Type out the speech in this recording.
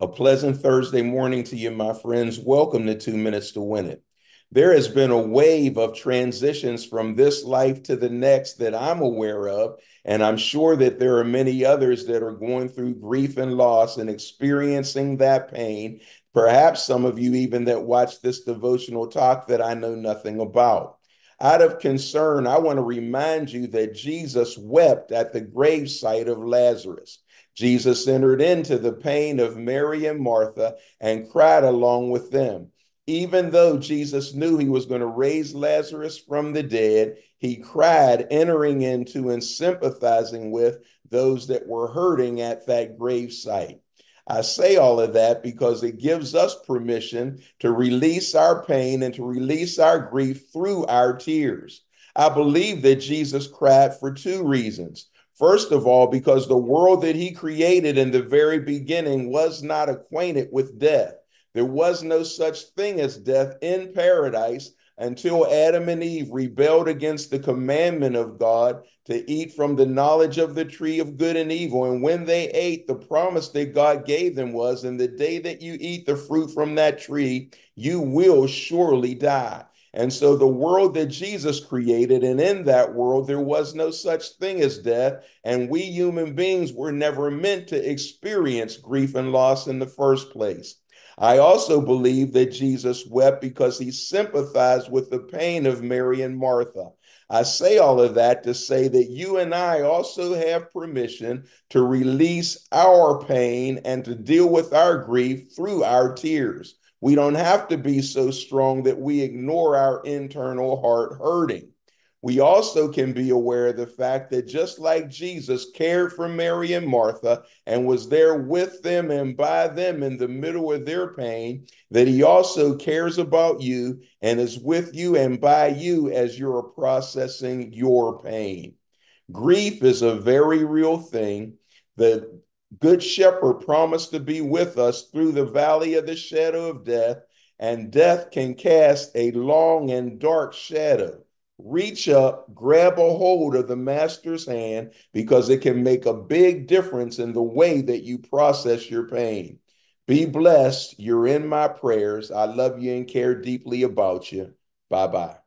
A pleasant Thursday morning to you, my friends. Welcome to 2 Minutes to Win It. There has been a wave of transitions from this life to the next that I'm aware of, and I'm sure that there are many others that are going through grief and loss and experiencing that pain. Perhaps some of you, even that watch this devotional talk, that I know nothing about. Out of concern, I want to remind you that Jesus wept at the gravesite of Lazarus. Jesus entered into the pain of Mary and Martha and cried along with them. Even though Jesus knew he was going to raise Lazarus from the dead, he cried, entering into and sympathizing with those that were hurting at that grave site. I say all of that because it gives us permission to release our pain and to release our grief through our tears. I believe that Jesus cried for two reasons. First of all, because the world that he created in the very beginning was not acquainted with death. There was no such thing as death in paradise until Adam and Eve rebelled against the commandment of God to eat from the knowledge of the tree of good and evil. And when they ate, the promise that God gave them was, in the day that you eat the fruit from that tree, you will surely die. And so the world that Jesus created, and in that world, there was no such thing as death. And we human beings were never meant to experience grief and loss in the first place. I also believe that Jesus wept because he sympathized with the pain of Mary and Martha. I say all of that to say that you and I also have permission to release our pain and to deal with our grief through our tears. We don't have to be so strong that we ignore our internal heart hurting. We also can be aware of the fact that just like Jesus cared for Mary and Martha and was there with them and by them in the middle of their pain, that he also cares about you and is with you and by you as you're processing your pain. Grief is a very real thing. The Good Shepherd promised to be with us through the valley of the shadow of death, and death can cast a long and dark shadow. Reach up, grab a hold of the Master's hand because it can make a big difference in the way that you process your pain. Be blessed. You're in my prayers. I love you and care deeply about you. Bye bye.